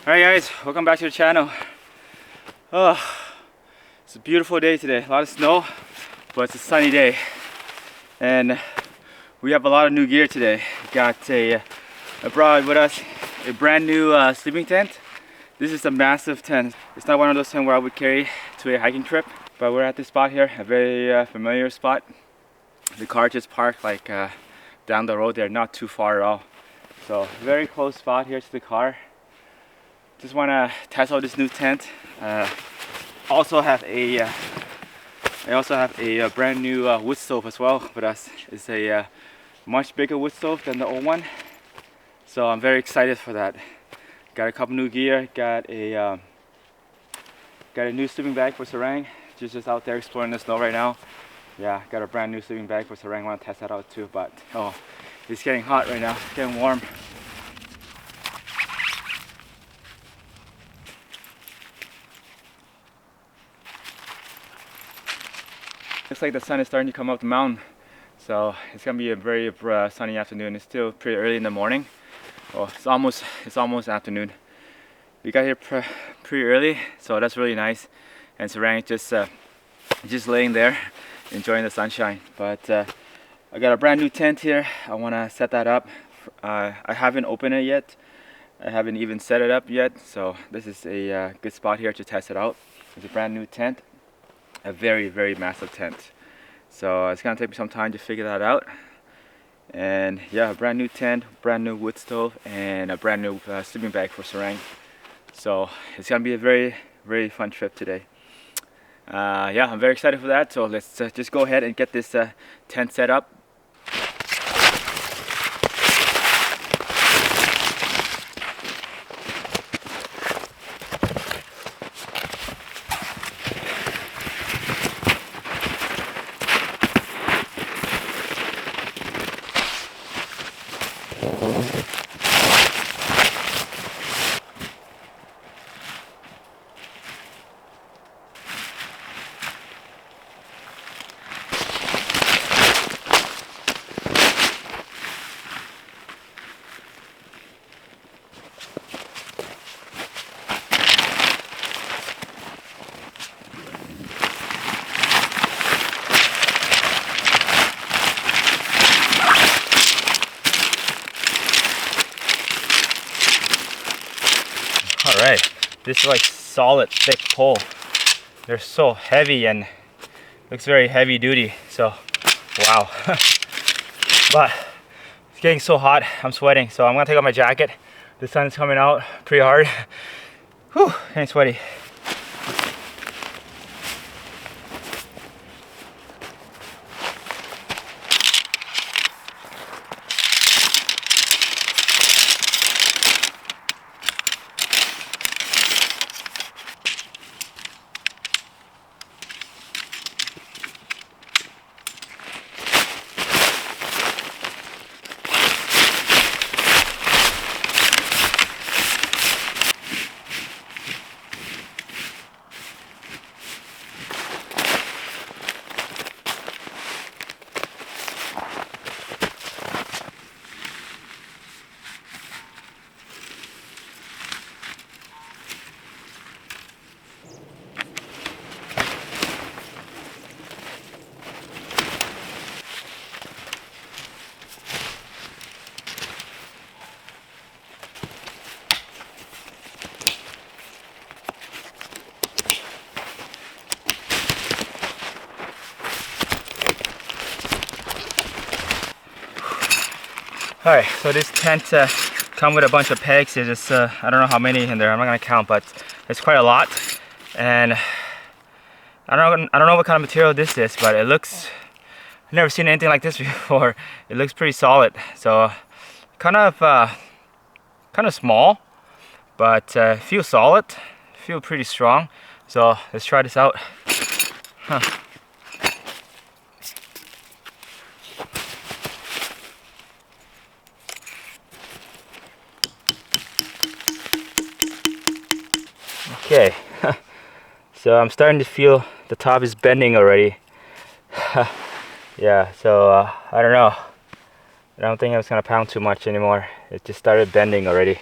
Alright guys, welcome back to the channel. Oh, it's a beautiful day today. A lot of snow, but it's a sunny day. And we have a lot of new gear today. I brought with us a brand new sleeping tent. This is a massive tent. It's not one of those tents where I would carry to a hiking trip, but we're at this spot here, a very familiar spot. The car just parked like down the road there, not too far at all. So very close spot here to the car. Just want to test out this new tent. I also have a brand new wood stove as well with us. It's a much bigger wood stove than the old one, so I'm very excited for that. Got a couple new gear. Got a new sleeping bag for Sarang. Just out there exploring the snow right now. Yeah, got a brand new sleeping bag for Sarang. Want to test that out too. But oh, it's getting hot right now. It's getting warm. Looks like the sun is starting to come up the mountain, so it's gonna be a very sunny afternoon. It's still pretty early in the morning. Oh, it's almost afternoon. We got here pretty early, so that's really nice. And Sarang just laying there, enjoying the sunshine. But I got a brand new tent here. I want to set that up. I haven't opened it yet. I haven't even set it up yet. So this is a good spot here to test it out. It's a brand new tent. A very massive tent, so it's gonna take me some time to figure that out. And yeah, a brand new tent, brand new wood stove, and a brand new sleeping bag for Sarang. So it's gonna be a very fun trip today. Yeah, I'm very excited for that. So let's just go ahead and get this tent set up. Alright, this is like solid thick pole. They're so heavy and looks very heavy duty, so wow. But it's getting so hot, I'm sweating, so I'm gonna take off my jacket. The sun's coming out pretty hard. Whew, getting sweaty. Alright, so this tent come with a bunch of pegs. There's just I don't know how many in there. I'm not gonna count, but it's quite a lot. And I don't know what kind of material this is, but it looks, I've never seen anything like this before. It looks pretty solid. So kind of small, but feel solid, feel pretty strong. So let's try this out. Huh. Okay, so I'm starting to feel the top is bending already. Yeah, so I don't know. I don't think I was gonna pound too much anymore. It just started bending already.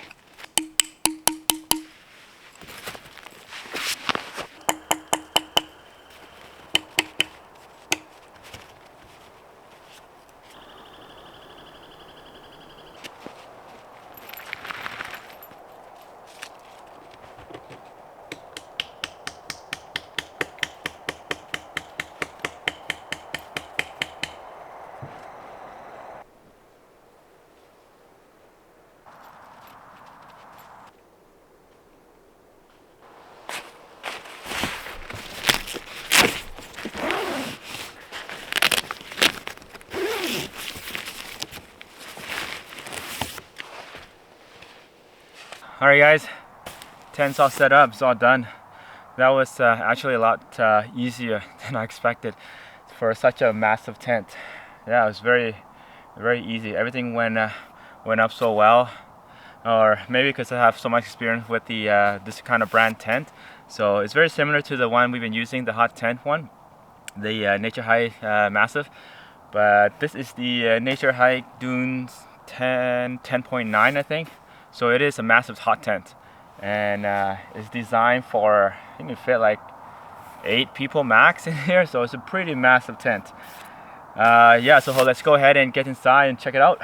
Alright guys, tent's all set up, it's all done. That was actually a lot easier than I expected for such a massive tent. Yeah, it was very easy. Everything went up so well, or maybe because I have so much experience with the this kind of brand tent. So it's very similar to the one we've been using, the hot tent one, the Nature Hike Massive. But this is the Nature Hike Dunes 10.9, I think. So it is a massive hot tent, and it's designed for, I think it fit like 8 people max in here. So it's a pretty massive tent. Yeah, so let's go ahead and get inside and check it out.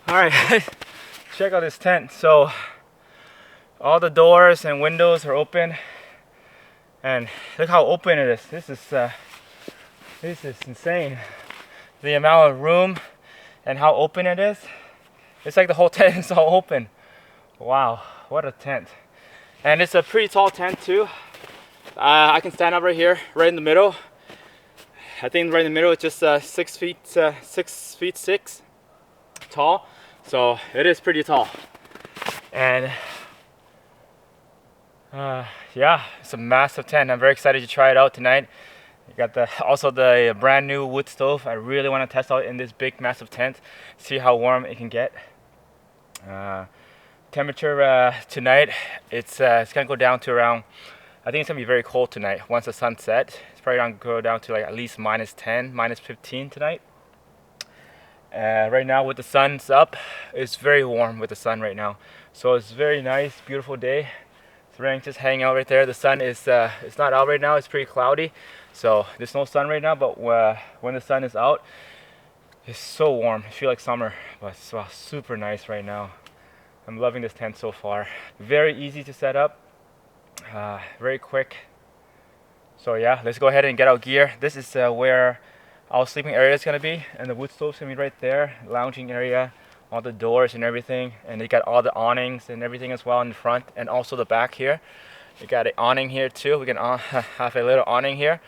Alright, check out this tent. So all the doors and windows are open, and look how open it is. This is insane. The amount of room and how open it is. It's like the whole tent is all open. Wow, what a tent. And it's a pretty tall tent too. I can stand up right here, right in the middle. I think right in the middle it's just 6 feet 6 tall. So it is pretty tall. And yeah, it's a massive tent. I'm very excited to try it out tonight. You got also the brand new wood stove. I really want to test out in this big massive tent, see how warm it can get. Temperature tonight, it's gonna go down to around, I think it's gonna be very cold tonight. Once the sun sets, it's probably gonna go down to like at least -10, -15 tonight. Right now with the sun's up, it's very warm with the sun right now. So it's very nice, beautiful day. It's raining, just hanging out right there. The sun is it's not out right now, it's pretty cloudy. So there's no sun right now, but when the sun is out, it's so warm. I feel like summer, but it's super nice right now. I'm loving this tent so far. Very easy to set up, very quick. So yeah, let's go ahead and get our gear. This is where our sleeping area is gonna be, and the wood stove's gonna be right there. Lounging area, all the doors and everything, and they got all the awnings and everything as well in the front and also the back here. We got an awning here too. We can have a little awning here,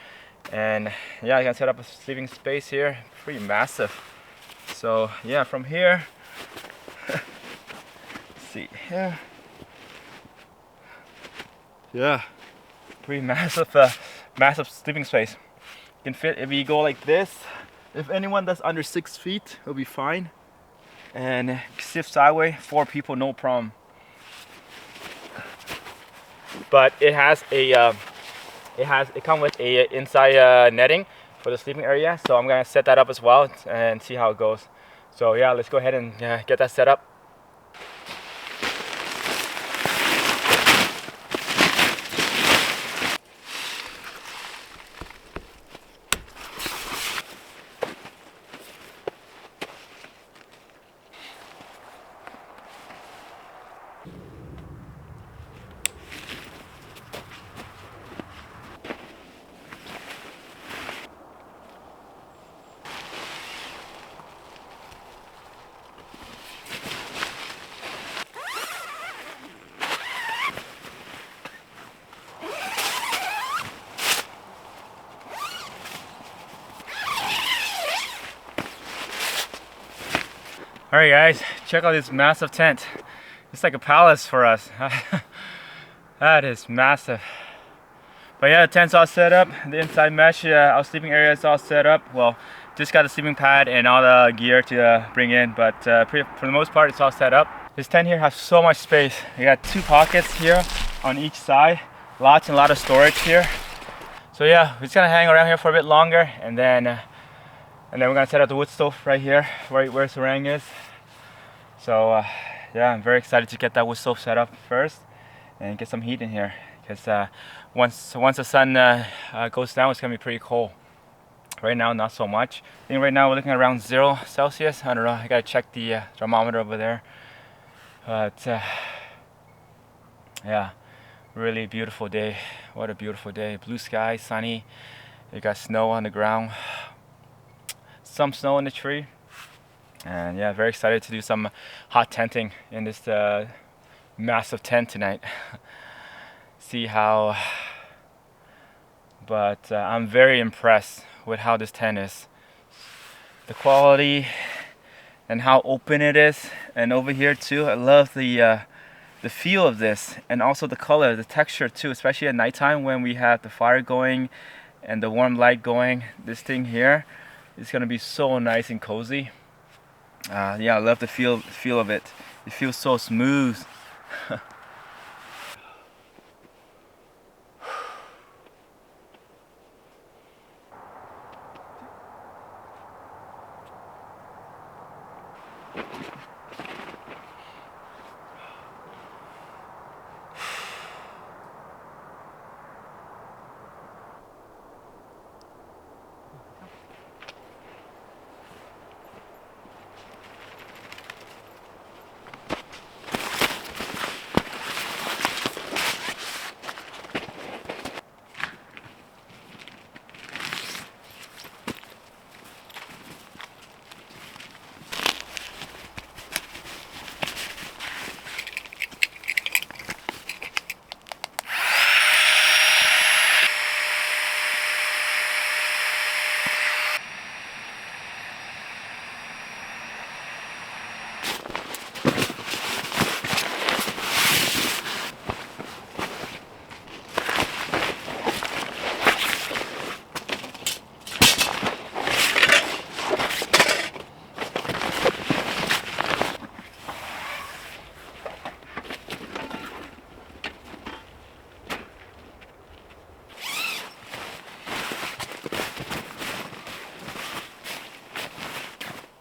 and yeah, you can set up a sleeping space here. Pretty massive. So yeah, from here, let's see here. Yeah, pretty massive, massive sleeping space. Can fit if you go like this. If anyone that's under 6 feet, it'll be fine. And sit sideways, 4 people, no problem. But it has a it comes with a inside netting for the sleeping area. So I'm gonna set that up as well and see how it goes. So yeah, let's go ahead and get that set up. Alright guys, check out this massive tent. It's like a palace for us. That is massive. But yeah, the tent's all set up. The inside mesh, our sleeping area is all set up. Well, Just got the sleeping pad and all the gear to bring in, but for the most part it's all set up. This tent here has so much space. You got 2 pockets here on each side, lots and lot of storage here. So yeah, we're just gonna hang around here for a bit longer, and then we're gonna set up the wood stove right here, right where Sarang is. So yeah, I'm very excited to get that wood stove set up first and get some heat in here, because once the sun goes down, it's gonna be pretty cold. Right now, not so much. I think right now we're looking at around 0 Celsius. I don't know, I gotta check the thermometer over there. But yeah, really beautiful day. What a beautiful day. Blue sky, sunny. You got snow on the ground. Some snow in the tree. And yeah, very excited to do some hot tenting in this massive tent tonight. See how, but I'm very impressed with how this tent is. The quality and how open it is. And over here too, I love the feel of this, and also the color, the texture too, especially at nighttime when we have the fire going and the warm light going. This thing here is gonna be so nice and cozy. Yeah, I love the feel of it. It feels so smooth.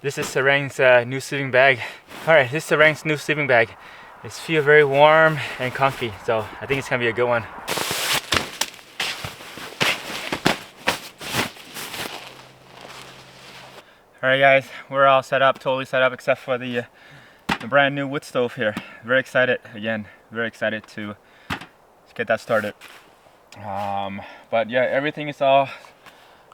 This is Sarang's new sleeping bag. Alright, this is Sarang's new sleeping bag. It feels very warm and comfy, so I think it's gonna be a good one. Alright guys, we're all set up, totally set up, except for the brand new wood stove here. Very excited, again, very excited to get that started. But yeah, everything is all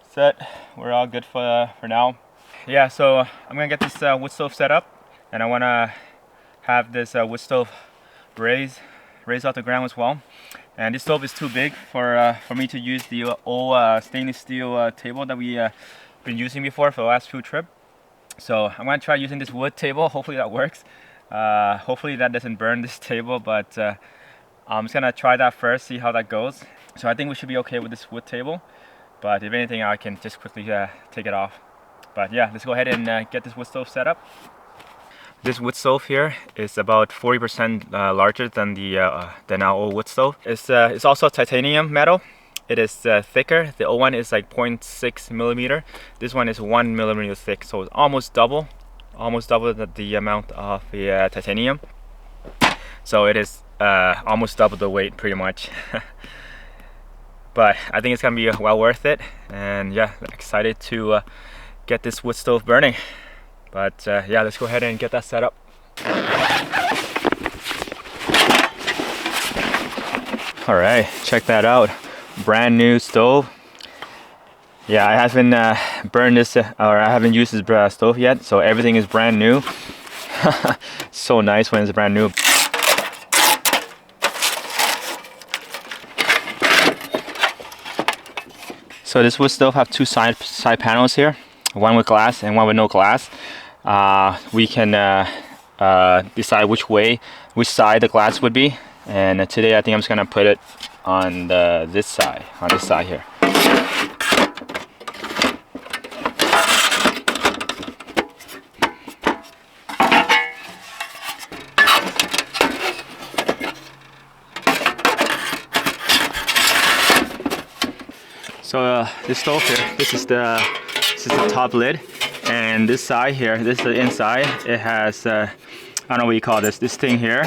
set. We're all good for now. Yeah, so I'm gonna get this wood stove set up, and I wanna have this wood stove raised off the ground as well. And this stove is too big for me to use the old stainless steel table that we been using before for the last few trips. So I'm gonna try using this wood table. Hopefully that works. Hopefully that doesn't burn this table, but I'm just gonna try that first, see how that goes. So I think we should be okay with this wood table, but if anything, I can just quickly take it off. But yeah, let's go ahead and get this wood stove set up. This wood stove here is about 40% larger than our old wood stove. It's also titanium metal. It is thicker. The old one is like 0.6 millimeter. This one is 1 millimeter thick, so it's almost double the amount of the titanium. So it is almost double the weight, pretty much. But I think it's gonna be well worth it, and yeah, excited to get this wood stove burning. But yeah, let's go ahead and get that set up. All right, check that out. Brand new stove. Yeah, I haven't burned this or I haven't used this stove yet, so everything is brand new. So nice when it's brand new. So this wood stove have two side panels here, one with glass and one with no glass. We can decide which side the glass would be, and today I think I'm just gonna put it on this side here. this stove here, this is the top lid, and this side here, this is the inside. It has I don't know what you call this thing here.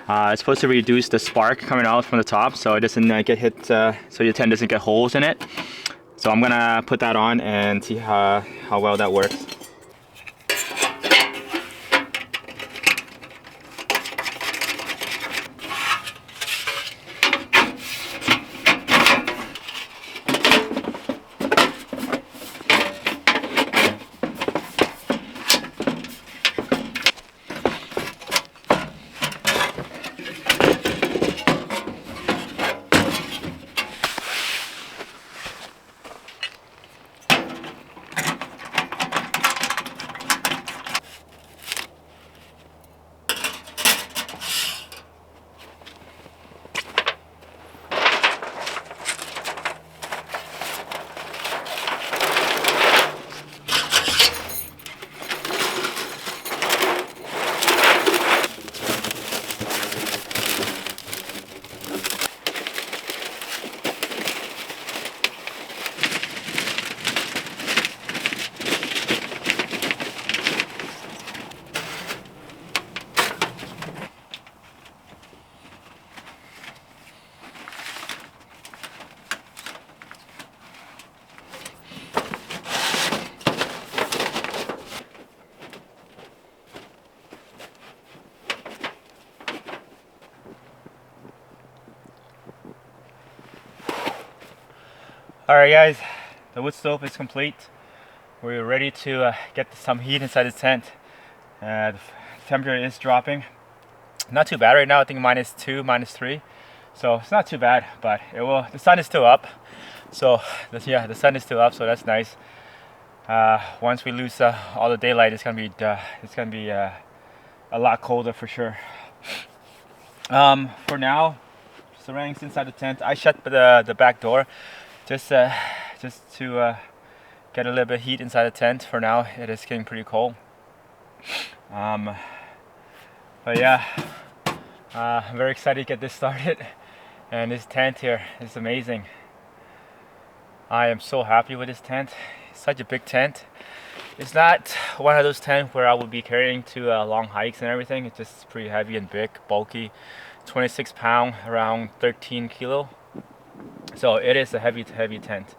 It's supposed to reduce the spark coming out from the top, so it doesn't get hit, so your tent doesn't get holes in it. So I'm gonna put that on and see how well that works. Alright guys, the wood stove is complete. We're ready to get some heat inside the tent. The temperature is dropping. Not too bad right now, I think -2, -3. So it's not too bad, but the sun is still up. So yeah, the sun is still up, so that's nice. Once we lose all the daylight, it's gonna be a lot colder for sure. For now, surroundings inside the tent. I shut the back door. Just to get a little bit of heat inside the tent. For now, it is getting pretty cold. But yeah, I'm very excited to get this started. And this tent here is amazing. I am so happy with this tent. It's such a big tent. It's not one of those tents where I would be carrying to long hikes and everything. It's just pretty heavy and big, bulky. 26 pound, around 13 kilo. So it is a heavy tent.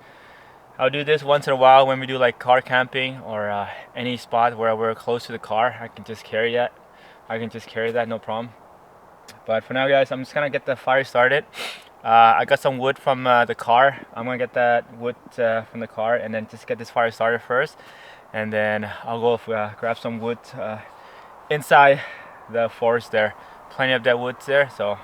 I'll do this once in a while when we do like car camping or any spot where we're close to the car. I can just carry that. No problem. But for now guys, I'm just gonna get the fire started. I got some wood from the car. I'm gonna get that wood from the car and then just get this fire started first, and then I'll go grab some wood inside the forest there. Plenty of that wood there, so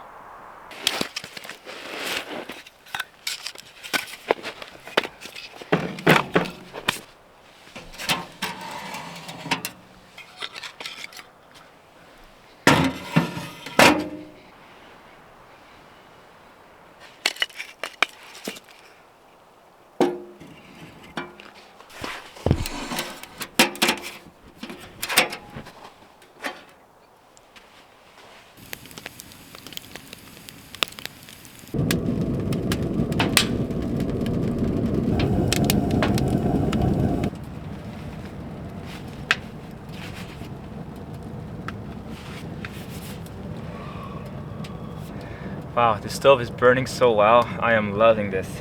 wow, the stove is burning so well. I am loving this.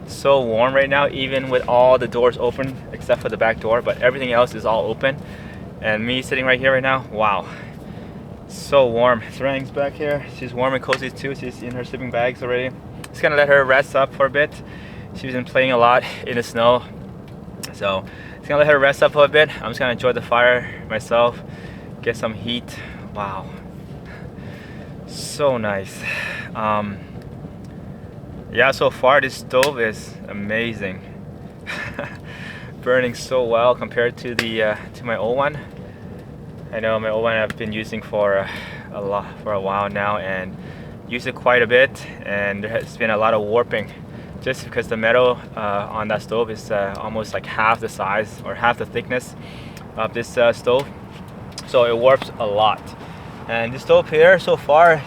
So warm right now, even with all the doors open except for the back door, but everything else is all open. And me sitting right here right now, wow, so warm. Sarang's back here, she's warm and cozy too. She's in her sleeping bags already. Just gonna let her rest up for a bit. She's been playing a lot in the snow, so just gonna let her rest up for a bit. I'm just gonna enjoy the fire myself, get some heat. Wow, so nice. Yeah, so far this stove is amazing. Burning so well compared to the to my old one. I know my old one I've been using for a while now and used it quite a bit, and there has been a lot of warping just because the metal on that stove is almost like half the size or half the thickness of this stove, so it warps a lot. And the stove here so far,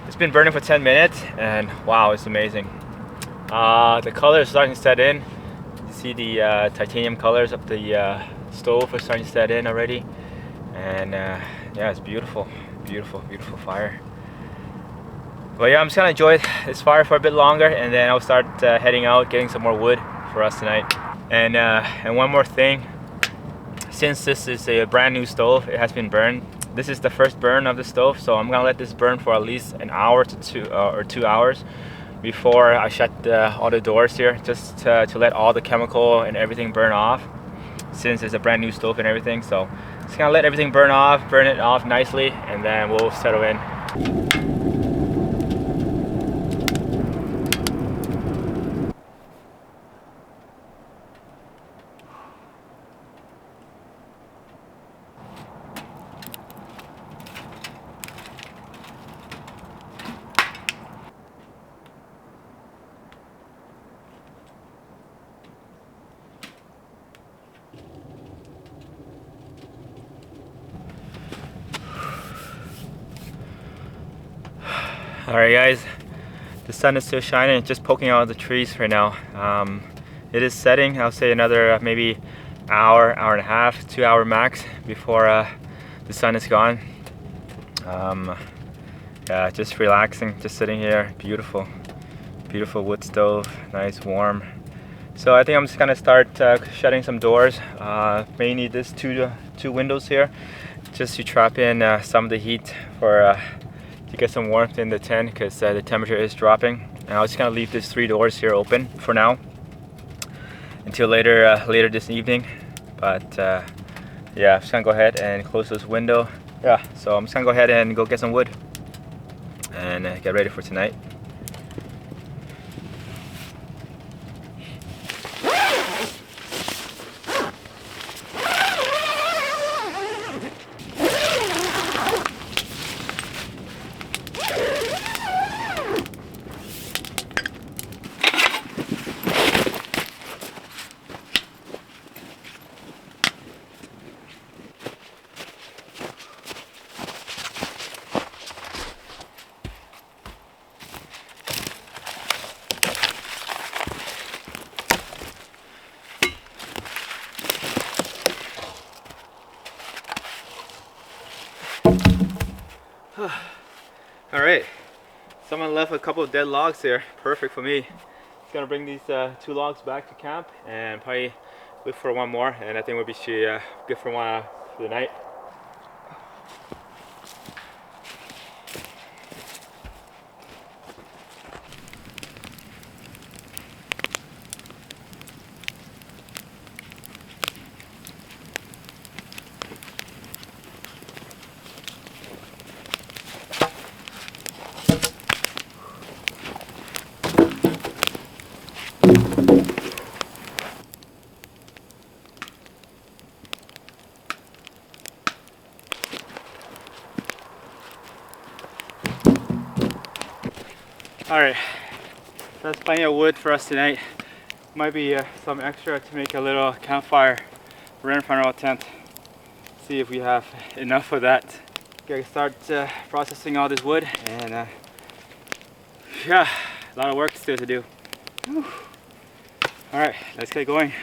it's been burning for 10 minutes and wow, it's amazing. The color is starting to set in. You see the titanium colors of the stove are starting to set in already, and yeah, it's beautiful, beautiful, beautiful fire. But yeah, I'm just gonna enjoy this fire for a bit longer, and then I'll start heading out, getting some more wood for us tonight. And one more thing, since this is a brand new stove, it has been burned. This is the first burn of the stove, so I'm gonna let this burn for at least an hour to 2 hours before I shut all the doors here, just to let all the chemical and everything burn off, since it's a brand new stove and everything. So just gonna let everything burn it off nicely, and then we'll settle in. Alright guys, the sun is still shining, just poking out of the trees right now. It is setting. I'll say another maybe hour and a half, 2 hour max before the sun is gone. Yeah, just relaxing, just sitting here. Beautiful, beautiful wood stove, nice warm. So I think I'm just gonna start shutting some doors. Mainly these two windows here, just to trap in some of the heat for to get some warmth in the tent, because the temperature is dropping. And I was just gonna leave these 3 doors here open for now until later this evening. But yeah, I'm just gonna go ahead and close this window. Yeah, so I'm just gonna go ahead and go get some wood and get ready for tonight. All right, someone left a couple of dead logs there. Perfect for me. Just gonna bring these 2 logs back to camp and probably look for one more, and I think we'll be good for one for the night. Alright, that's plenty of wood for us tonight. Might be some extra to make a little campfire right in front of our tent. See if we have enough of that. Gotta start processing all this wood, and yeah, a lot of work still to do. Alright, let's get going.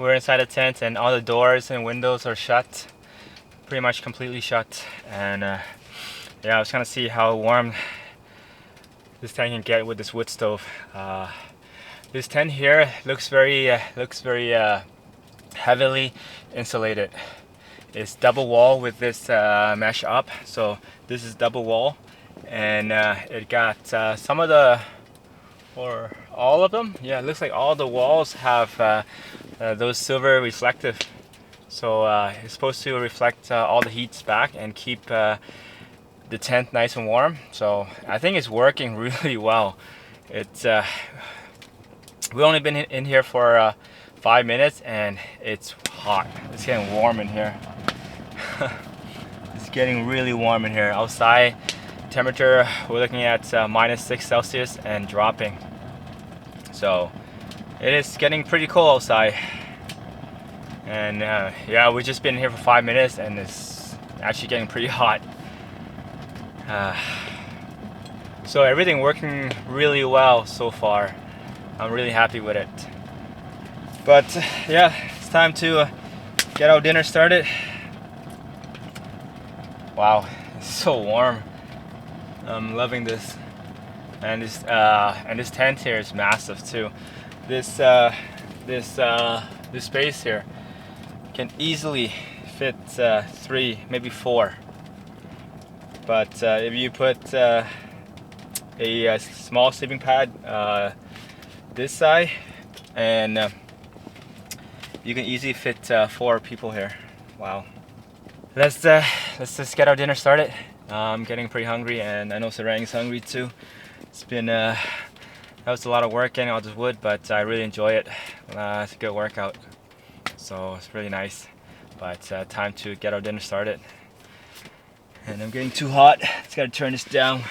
we're inside a tent and all the doors and windows are shut, pretty much completely shut. And yeah, I was trying to see how warm this tent can get with this wood stove. This tent here looks very heavily insulated. It's double wall with this mesh up, so this is double wall, and it got some of the, or all of them, yeah, it looks like all the walls have those silver reflective, so it's supposed to reflect all the heats back and keep the tent nice and warm. So I think it's working really well. It's we've only been in here for 5 minutes and it's hot. It's getting warm in here. It's getting really warm in here. Outside temperature, we're looking at -6 Celsius and dropping. So it is getting pretty cold outside. And yeah, we've just been here for 5 minutes and it's actually getting pretty hot. So everything working really well so far. I'm really happy with it. But yeah, it's time to get our dinner started. Wow, it's so warm. I'm loving this. And this tent here is massive too. This space here can easily fit 3, maybe 4. But if you put a small sleeping pad this side, and you can easily fit 4 people here. Wow. Let's just get our dinner started. I'm getting pretty hungry, and I know Sarang's hungry too. It's been that was a lot of work getting all this wood, but I really enjoy it. It's a good workout, so it's really nice. But time to get our dinner started. And I'm getting too hot. Just gotta turn this down.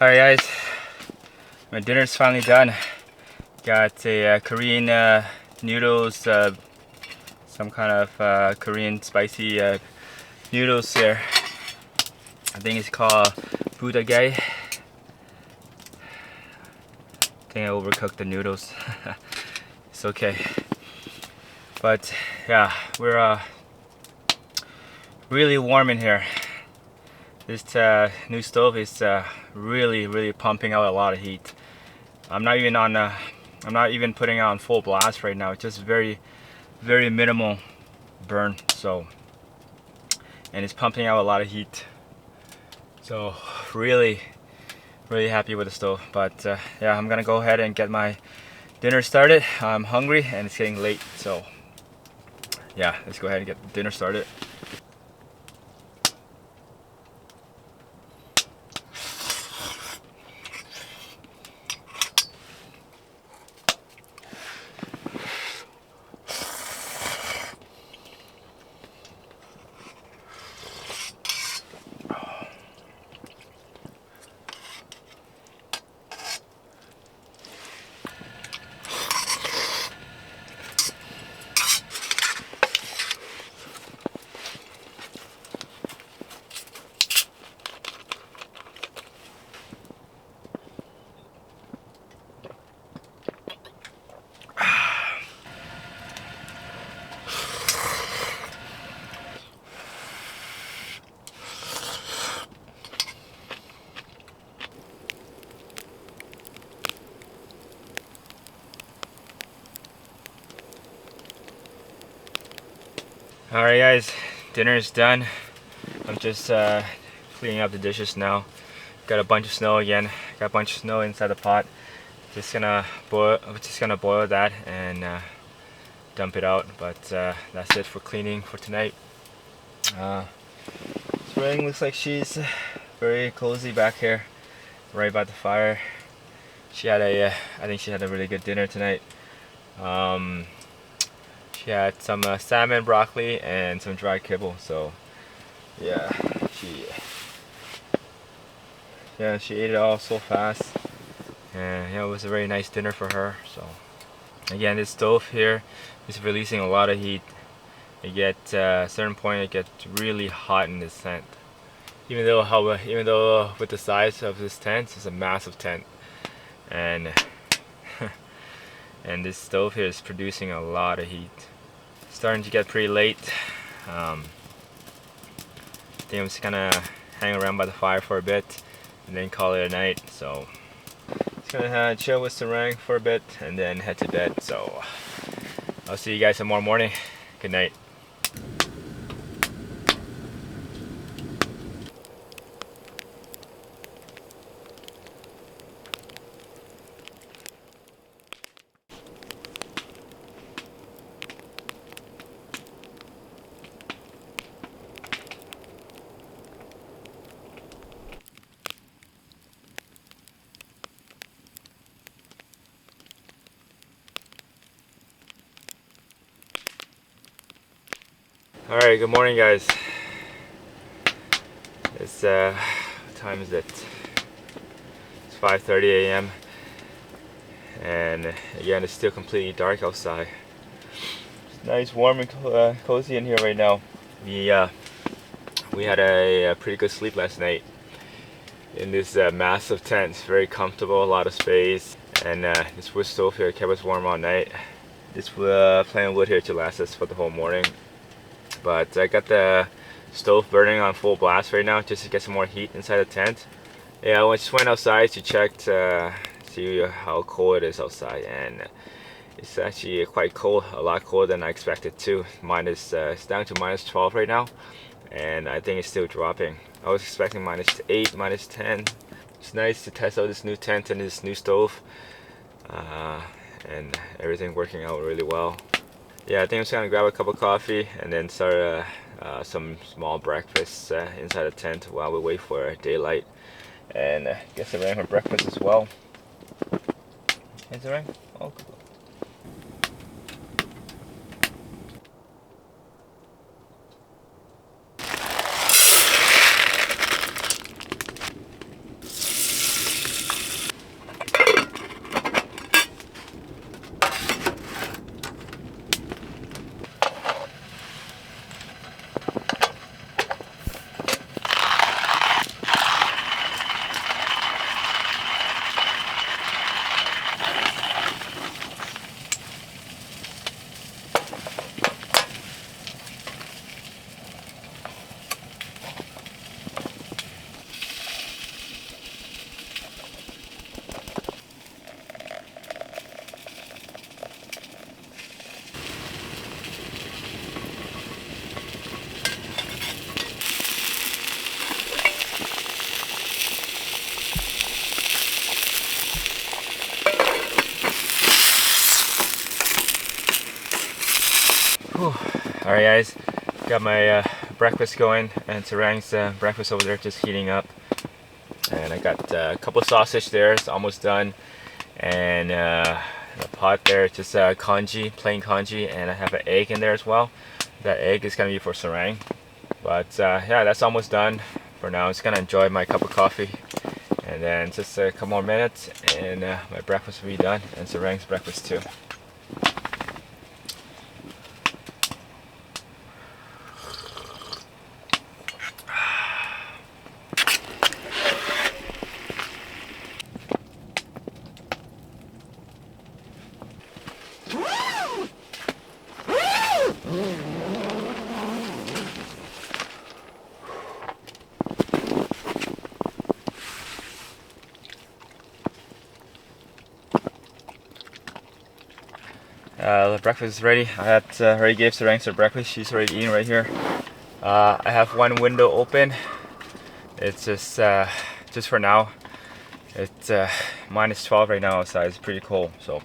Alright guys, my dinner's finally done. Got a Korean noodles, some kind of Korean spicy noodles here. I think it's called budage. I think I overcooked the noodles. It's okay. But yeah, we're really warm in here. This new stove is really pumping out a lot of heat. I'm not even putting it on full blast right now. It's just very minimal burn. So, and it's pumping out a lot of heat. So really happy with the stove. But yeah, I'm gonna go ahead and get my dinner started. I'm hungry and it's getting late. So yeah, let's go ahead and get dinner started. Alright guys, dinner is done. I'm just cleaning up the dishes now. Got a bunch of snow again. Got a bunch of snow inside the pot. Just gonna boil that and dump it out. But that's it for cleaning for tonight. Spring looks like she's very cozy back here, right by the fire. She had I think she had a really good dinner tonight. She had some salmon, broccoli, and some dried kibble. So yeah, she ate it all so fast, and yeah, it was a very nice dinner for her. So again, this stove here is releasing a lot of heat. It gets a certain point, it gets really hot in this tent. Even though with the size of this tent, it's a massive tent, and and this stove here is producing a lot of heat. It's starting to get pretty late. I think I'm just gonna hang around by the fire for a bit and then call it a night. So just gonna chill with Sarang for a bit and then head to bed. So I'll see you guys tomorrow morning. Good night. Alright, good morning guys. It's what time is it? It's 5:30 a.m. and again it's still completely dark outside. It's nice, warm and cozy in here right now. We had a pretty good sleep last night in this massive tent. It's very comfortable, a lot of space, and this wood stove here kept us warm all night. This plain wood here to last us for the whole morning. But I got the stove burning on full blast right now just to get some more heat inside the tent. Yeah, I just went outside to check to see how cold it is outside, and it's actually quite cold, a lot colder than I expected too. It's down to minus 12 right now, and I think it's still dropping. I was expecting minus 8, minus 10. It's nice to test out this new tent and this new stove, and everything working out really well. Yeah, I think I'm just gonna grab a cup of coffee and then start some small breakfast inside the tent while we wait for daylight, and get Sarang for breakfast as well. Hey Sarang, oh, good. Alright guys, got my breakfast going, and Sarang's breakfast over there just heating up. And I got a couple sausage there, it's almost done. And the pot there, just congee, plain congee, and I have an egg in there as well. That egg is gonna be for Sarang. But yeah, that's almost done for now. I'm just gonna enjoy my cup of coffee, and then just a couple more minutes and my breakfast will be done, and Sarang's breakfast too. Breakfast is ready. I had already gave Sarang her breakfast. She's already eating right here. I have one window open. It's just for now. It's -12 right now outside. It's pretty cold. So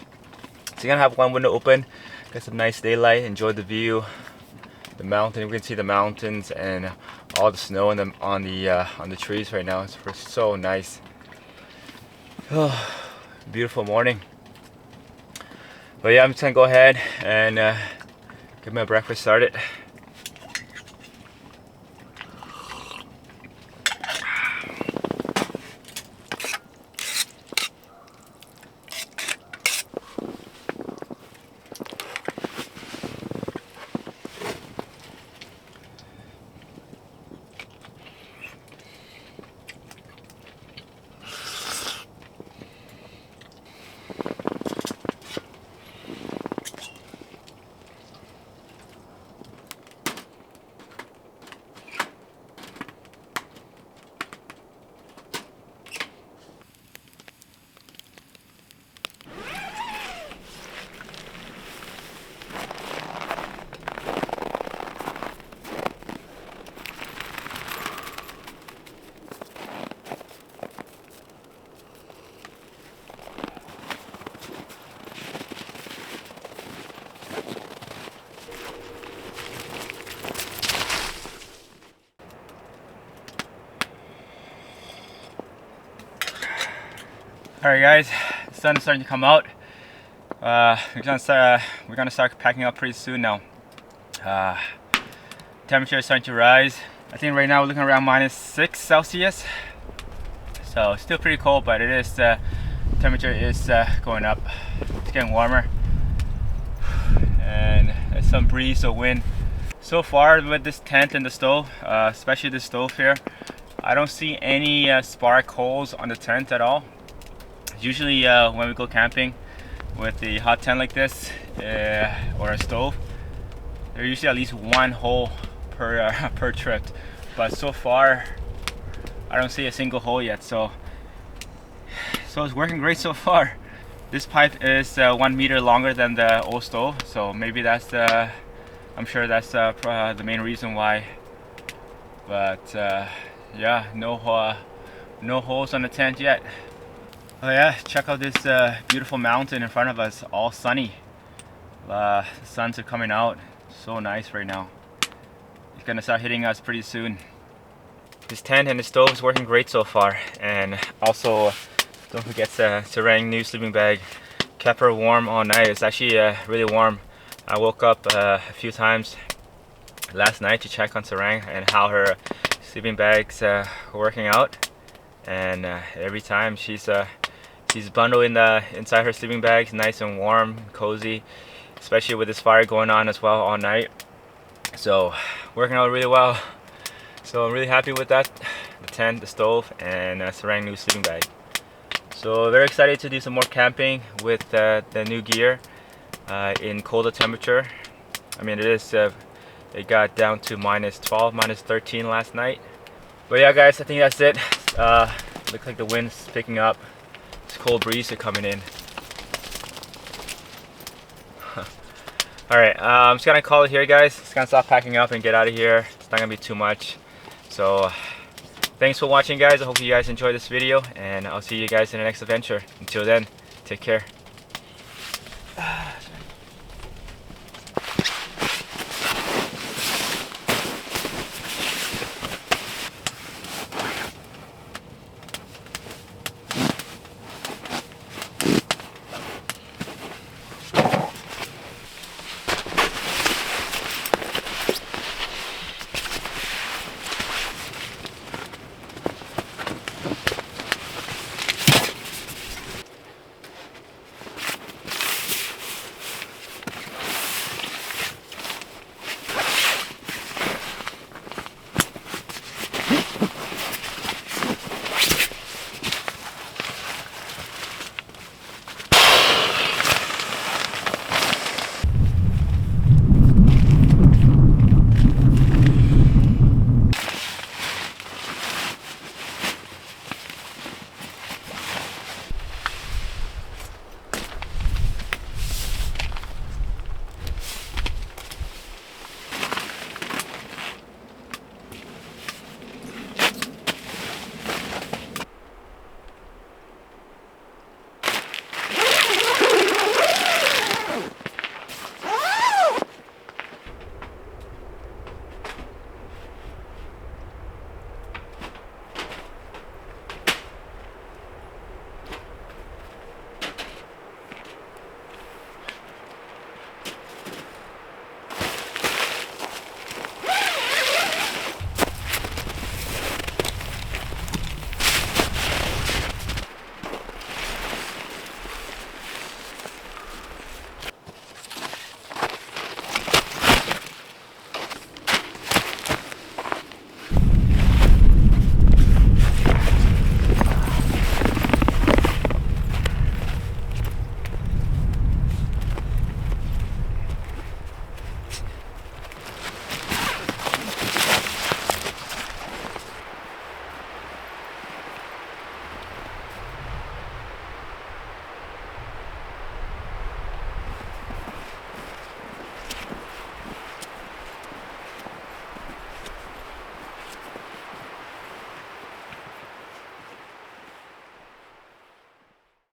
you're gonna have one window open. Get some nice daylight. Enjoy the view, the mountain. We can see the mountains and all the snow on the trees right now. It's so nice. Oh, beautiful morning. But yeah, I'm just gonna go ahead and get my breakfast started. Alright guys, the sun is starting to come out. We're gonna start packing up pretty soon now. Temperature is starting to rise. I think right now we're looking around -6 Celsius. So still pretty cold, but it is temperature is going up. It's getting warmer, and there's some breeze or wind. So far with this tent and the stove, especially the stove here, I don't see any spark holes on the tent at all. Usually when we go camping with the hot tent like this or a stove, there's usually at least one hole per per trip, but so far I don't see a single hole yet, so it's working great so far. This pipe is 1 meter longer than the old stove, so maybe that's I'm sure that's the main reason why. But yeah, no holes on the tent yet. Oh yeah, check out this beautiful mountain in front of us, all sunny. The suns are coming out, so nice right now. It's gonna start hitting us pretty soon. This tent and the stove is working great so far, and also don't forget Sarang new sleeping bag. Kept her warm all night. It's actually really warm. I woke up a few times last night to check on Sarang and how her sleeping bag's working out, and every time she's bundled inside her sleeping bag, nice and warm, cozy, especially with this fire going on as well all night. So working out really well. So I'm really happy with that, the tent, the stove, and Sarang new sleeping bag. So very excited to do some more camping with the new gear in colder temperature. I mean, it got down to -12, -13 last night. But yeah guys, I think that's it. Looks like the wind's picking up. It's cold breeze coming in. Alright, I'm just gonna call it here guys. Just gonna stop packing up and get out of here. It's not gonna be too much. So thanks for watching guys. I hope you guys enjoyed this video, and I'll see you guys in the next adventure. Until then, take care.